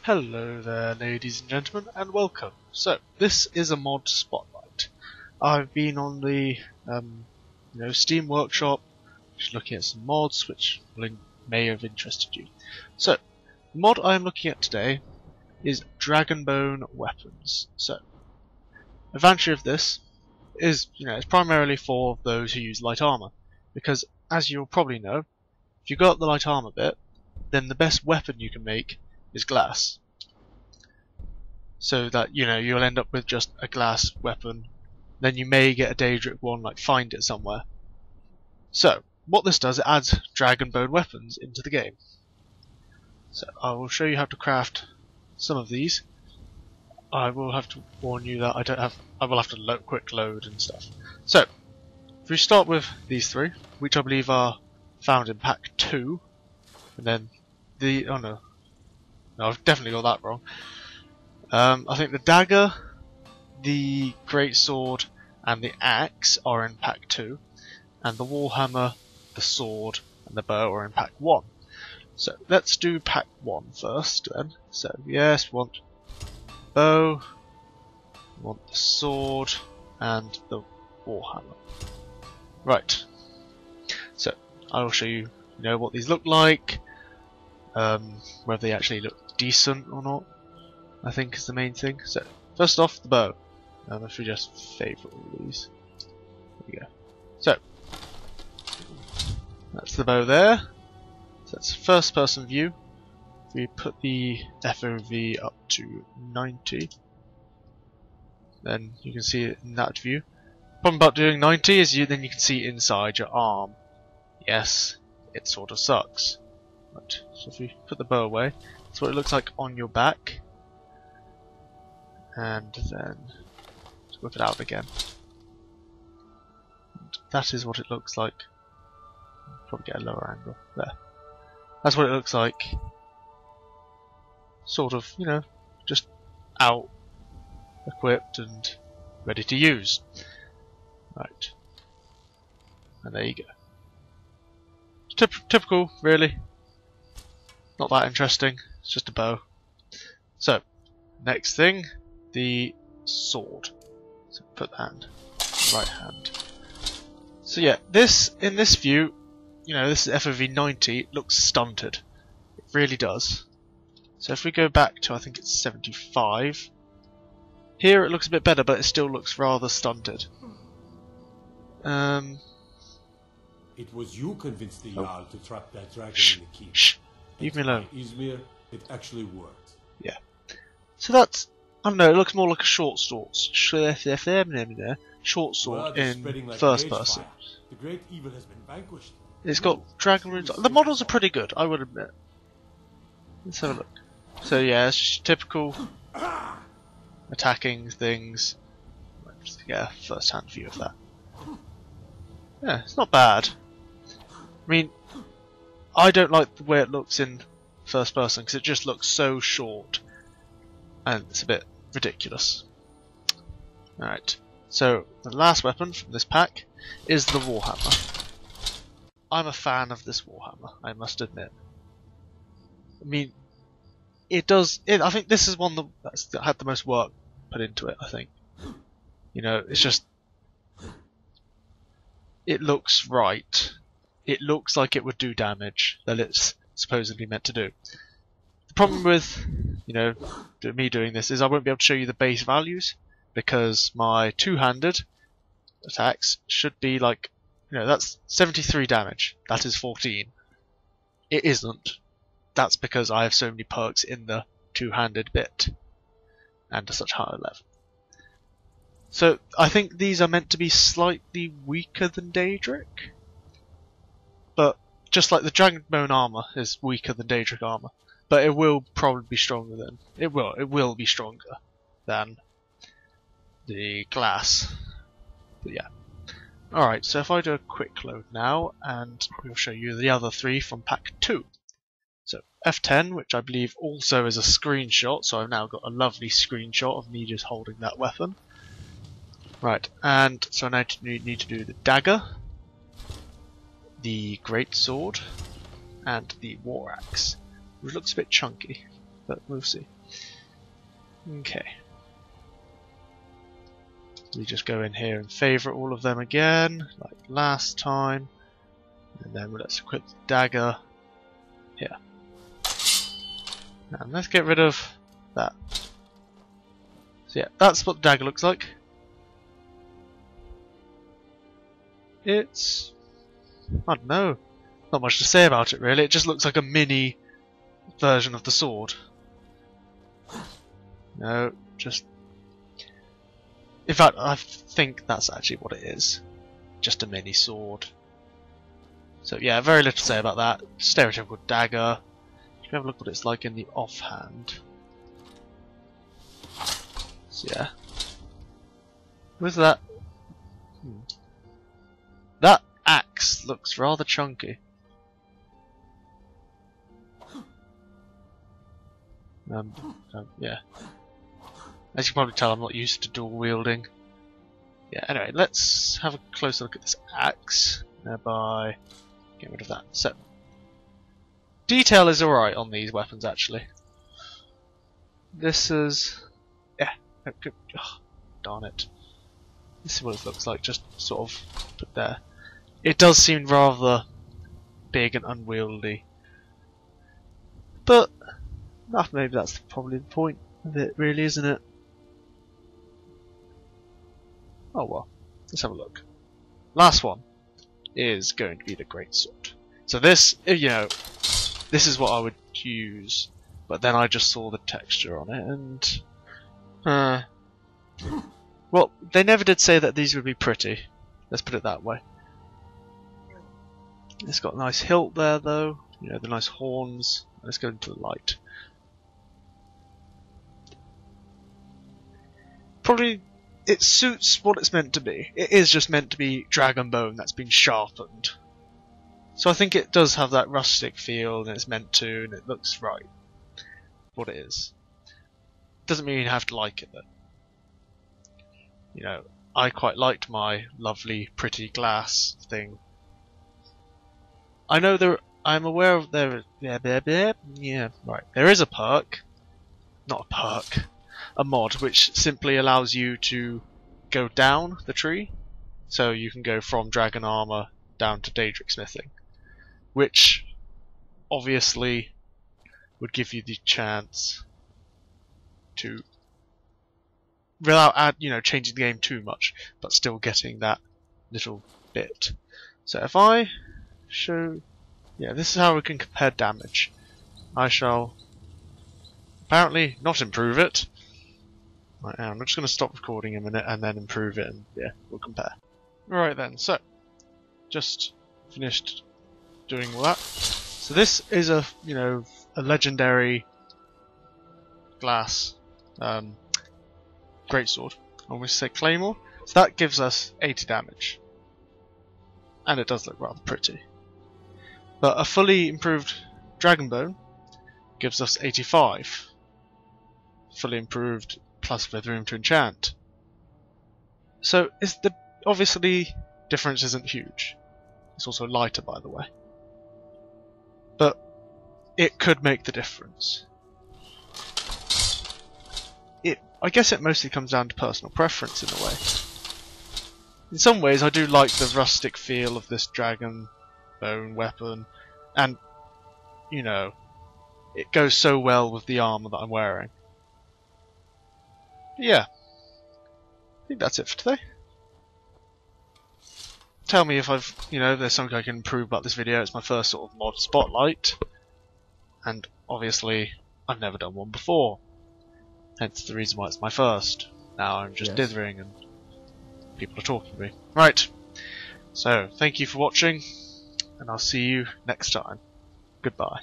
Hello there, ladies and gentlemen, and welcome. So, this is a mod spotlight. I've been on the Steam Workshop, just looking at some mods which may have interested you. So, the mod I am looking at today is Dragonbone weapons. So, the advantage of this is, it's primarily for those who use light armor, because as you'll probably know, if you go up the light armor bit, then the best weapon you can make is glass. So that you'll end up with just a glass weapon. Then you may get a Daedric one, like find it somewhere. So what this does, it adds Dragonbone weapons into the game. So I will show you how to craft some of these. I will have to warn you that I will have to quick load and stuff. So if we start with these three, which I believe are found in pack 2, and then no, I've definitely got that wrong. I think the dagger, the greatsword, and the axe are in pack 2, and the warhammer, the sword, and the bow are in pack 1. So let's do pack 1 first then. So yes, we want bow, we want the sword, and the warhammer. Right. So I will show you, what these look like, whether they actually look decent or not, I think is the main thing. So first off, the bow. If we just favourite all these, there we go. So that's the bow there. So that's first person view. If we put the FOV up to 90, then you can see it in that view. Problem about doing 90 is then you can see inside your arm. Yes, it sort of sucks. Right, so if we put the bow away, that's what it looks like on your back. And then let's whip it out again. And that is what it looks like. Probably get a lower angle there. That's what it looks like. Sort of, just out, equipped and ready to use. Right. And there you go. Typical, really. Not that interesting. It's just a bow. So, next thing, the sword. So put that in right hand. So yeah, in this view, this is FOV 90. It looks stunted. It really does. So if we go back to, I think it's 75. Here it looks a bit better, but it still looks rather stunted. It was you convinced the Jarl to trap that dragon in the keep. Shh. Leave me alone. Izmir, it actually worked. Yeah. So that's, I don't know, it looks more like a short sword. Short sword in first person. The great evil has been vanquished. It's got dragon runes. The models are pretty good, I would admit. Let's have a look. So yeah, it's just typical attacking things. Just get a first hand view of that. Yeah, it's not bad. I mean, I don't like the way it looks in first person because it just looks so short and it's a bit ridiculous. Alright, so the last weapon from this pack is the warhammer. I'm a fan of this warhammer, I must admit. I mean, I think this is one that had the most work put into it, I think. It's just, it looks right. It looks like it would do damage that it's supposedly meant to do. The problem with, me doing this is I won't be able to show you the base values because my two-handed attacks should be like, that's 73 damage. That is 14. It isn't. That's because I have so many perks in the two-handed bit and to such higher level. So I think these are meant to be slightly weaker than Daedric. But just like the Dragonbone armor is weaker than Daedric armor, but it will probably be stronger than it will be stronger than the glass. But yeah. Alright, so if I do a quick load now, and we'll show you the other three from pack 2. So F10, which I believe also is a screenshot, so I've now got a lovely screenshot of me just holding that weapon. Right, and so now we need to do the dagger, the greatsword, and the war axe, which looks a bit chunky, but we'll see. Okay. We just go in here and favourite all of them again, like last time. And then let's equip the dagger here. And let's get rid of that. So yeah, that's what the dagger looks like. It's... I don't know. Not much to say about it really. It just looks like a mini version of the sword. No, just... In fact, I think that's actually what it is. Just a mini sword. So yeah, very little to say about that. Stereotypical dagger. Let's have a look what it's like in the offhand. So yeah. With that... That axe looks rather chunky. Yeah. As you can probably tell, I'm not used to dual wielding. Yeah, anyway, let's have a closer look at this axe. Thereby, get rid of that. So, detail is alright on these weapons, actually. This is... yeah. Oh, darn it. This is what it looks like, just sort of put there. It does seem rather big and unwieldy. But, maybe that's probably the point of it, really, isn't it? Oh well, let's have a look. Last one is going to be the greatsword. So this, you know, this is what I would use, but then I just saw the texture on it, and well, they never did say that these would be pretty. Let's put it that way. It's got a nice hilt there, though. You know, the nice horns. Let's go into the light. Probably. It suits what it's meant to be. It is just meant to be dragon bone that's been sharpened. So I think it does have that rustic feel, and it's meant to, and it looks right. What it is. Doesn't mean you have to like it though. You know, I quite liked my lovely, pretty glass thing. I know I'm aware of there. Yeah, right. There is a perk, not a perk. A mod which simply allows you to go down the tree, so you can go from dragon armor down to Daedric smithing, which obviously would give you the chance to, without changing the game too much, but still getting that little bit. So if I show, yeah, this is how we can compare damage. I shall apparently not improve it. Right, I'm just going to stop recording a minute and then improve it, and yeah, we'll compare. Right then, so just finished doing all that. So this is a legendary glass greatsword. I almost say claymore. So that gives us 80 damage, and it does look rather pretty. But a fully improved dragonbone gives us 85. Fully improved. Plus with room to enchant. So obviously difference isn't huge. It's also lighter, by the way. But it could make the difference. I guess it mostly comes down to personal preference in a way. In some ways I do like the rustic feel of this dragon bone weapon, and you know, it goes so well with the armor that I'm wearing. Yeah, I think that's it for today. Tell me if there's something I can improve about this video. It's my first sort of mod spotlight, and obviously I've never done one before, hence the reason why it's my first. Now I'm just dithering and people are talking to me. Right, so thank you for watching, and I'll see you next time. Goodbye.